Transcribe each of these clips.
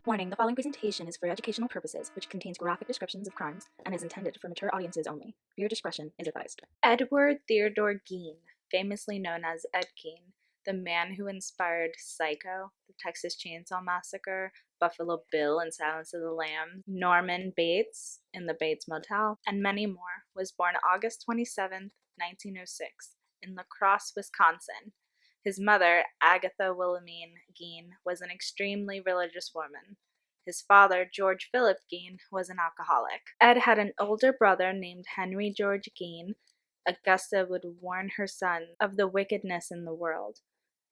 Warning, the following presentation is for educational purposes, which contains graphic descriptions of crimes and is intended for mature audiences only. Viewer discretion is advised. Edward Theodore Gein, famously known as Ed Gein, the man who inspired Psycho, the Texas Chainsaw Massacre, Buffalo Bill in Silence of the Lambs, Norman Bates in the Bates Motel, and many more, was born August 27, 1906, in La Crosse, Wisconsin. His mother, Agatha Wilhelmine Gein, was an extremely religious woman. His father, George Philip Gein, was an alcoholic. Ed had an older brother named Henry George Gein. Augusta would warn her son of the wickedness in the world,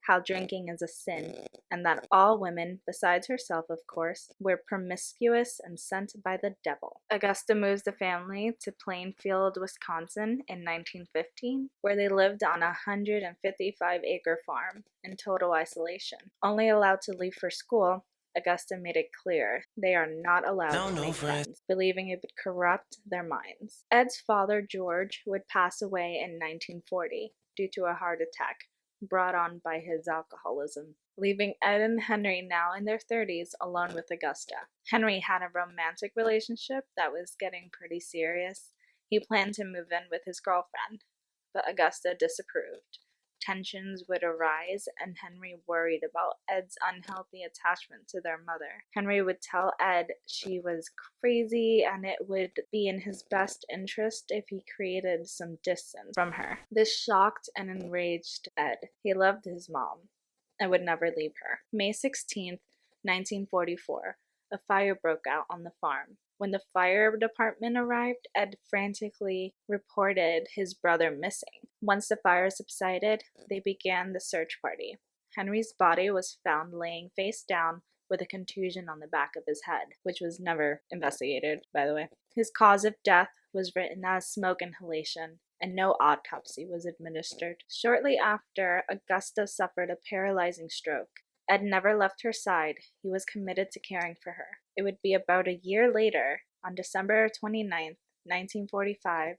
how drinking is a sin, and that all women, besides herself of course, were promiscuous and sent by the devil. Augusta moves the family to Plainfield, Wisconsin in 1915, where they lived on a 155-acre farm in total isolation. Only allowed to leave for school, Augusta made it clear they are not allowed to make friends, believing it would corrupt their minds. Ed's father, George, would pass away in 1940 due to a heart attack brought on by his alcoholism, leaving Ed and Henry, now in their 30s, alone with Augusta. Henry had a romantic relationship that was getting pretty serious. He planned to move in with his girlfriend, but Augusta disapproved. Tensions would arise, and Henry worried about Ed's unhealthy attachment to their mother. Henry would tell Ed she was crazy and it would be in his best interest if he created some distance from her. This shocked and enraged Ed. He loved his mom and would never leave her. May 16th, 1944, a fire broke out on the farm. When the fire department arrived, Ed frantically reported his brother missing. Once the fire subsided, they began the search party. Henry's body was found laying face down with a contusion on the back of his head, which was never investigated, by the way. His cause of death was written as smoke inhalation, and no autopsy was administered. Shortly after, Augusta suffered a paralyzing stroke. Ed never left her side. He was committed to caring for her. It would be about a year later, on December 29th, 1945,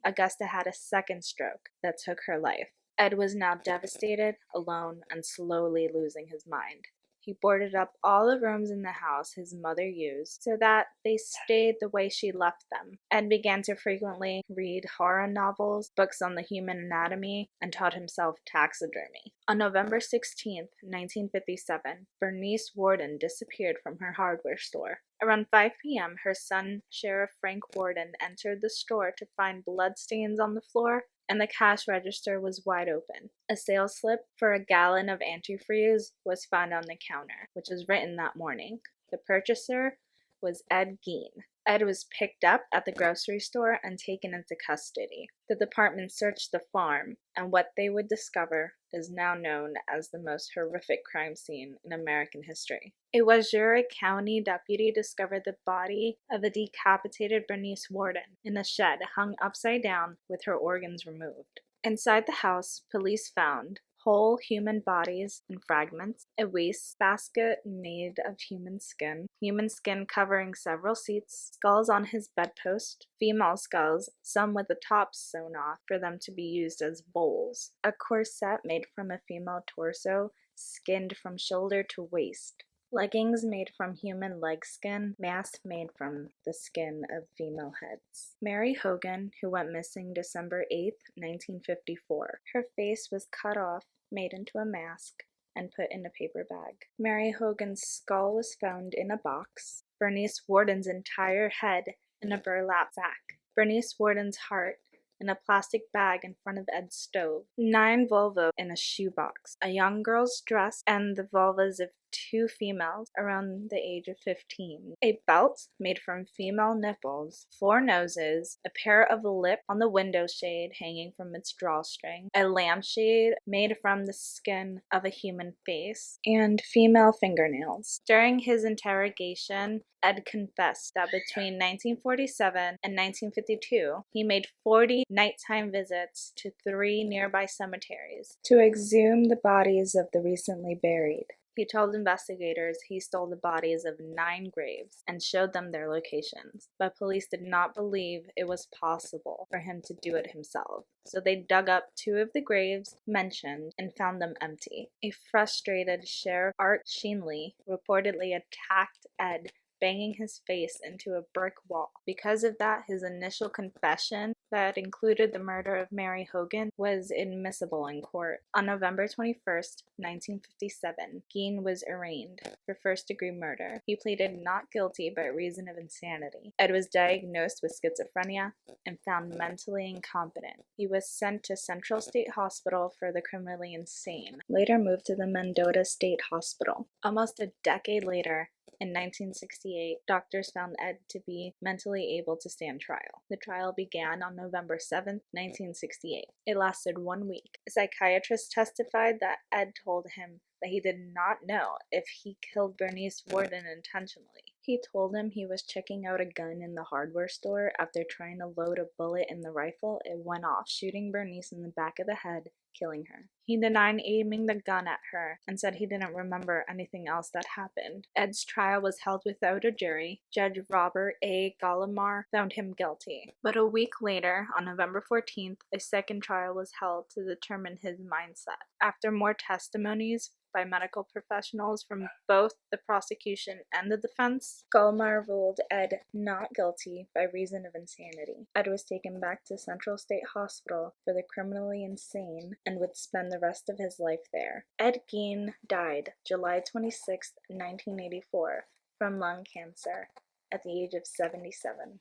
Augusta had a second stroke that took her life. Ed was now devastated, alone, and slowly losing his mind. He boarded up all the rooms in the house his mother used so that they stayed the way she left them. Ed began to frequently read horror novels, books on the human anatomy, and taught himself taxidermy. On November 16, 1957, Bernice Warden disappeared from her hardware store. Around 5 p.m., her son, Sheriff Frank Warden, entered the store to find bloodstains on the floor, and the cash register was wide open. A sales slip for a gallon of antifreeze was found on the counter, which was written that morning. The purchaser was Ed Gein. Ed was picked up at the grocery store and taken into custody. The department searched the farm, and what they would discover is now known as the most horrific crime scene in American history. A Washoe County deputy discovered the body of a decapitated Bernice Warden in a shed hung upside down with her organs removed. Inside the house, police found whole human bodies in fragments, a waste basket made of human skin covering several seats, skulls on his bedpost, female skulls, some with the tops sewn off for them to be used as bowls, a corset made from a female torso, skinned from shoulder to waist, leggings made from human leg skin, masks made from the skin of female heads. Mary Hogan, who went missing December 8, 1954. Her face was cut off, made into a mask, and put in a paper bag. Mary Hogan's skull was found in a box. Bernice Warden's entire head in a burlap sack. Bernice Warden's heart in a plastic bag in front of Ed's stove. 9 vulvae in a shoebox. A young girl's dress and the vulvas of 2 females around the age of 15. A belt made from female nipples. 4 noses. A pair of lips on the window shade hanging from its drawstring. A lampshade made from the skin of a human face. And female fingernails. During his interrogation, Ed confessed that between 1947 and 1952, he made 40 nighttime visits to 3 nearby cemeteries to exhume the bodies of the recently buried. He told investigators he stole the bodies of 9 graves and showed them their locations, but police did not believe it was possible for him to do it himself. So they dug up 2 of the graves mentioned and found them empty. A frustrated Sheriff Art Sheenley reportedly attacked Ed, banging his face into a brick wall. Because of that, his initial confession that included the murder of Mary Hogan was admissible in court. On November 21st, 1957, Gein was arraigned for first-degree murder. He pleaded not guilty by reason of insanity. Ed was diagnosed with schizophrenia and found mentally incompetent. He was sent to Central State Hospital for the criminally insane, later moved to the Mendota State Hospital. Almost a decade later, in 1968, doctors found Ed to be mentally able to stand trial. The trial began on November 7, 1968. It lasted 1 week. A psychiatrist testified that Ed told him that he did not know if he killed Bernice Worden intentionally. He told him he was checking out a gun in the hardware store. After trying to load a bullet in the rifle, it went off, shooting Bernice in the back of the head, killing her. He denied aiming the gun at her and said he didn't remember anything else that happened. Ed's trial was held without a jury. Judge Robert A. Gallimar found him guilty. But a week later, on November 14th, a second trial was held to determine his mindset. After more testimonies by medical professionals from both the prosecution and the defense, Gallimar ruled Ed not guilty by reason of insanity. Ed was taken back to Central State Hospital for the criminally insane and would spend the rest of his life there. Ed Gein died July 26, 1984, from lung cancer at the age of 77.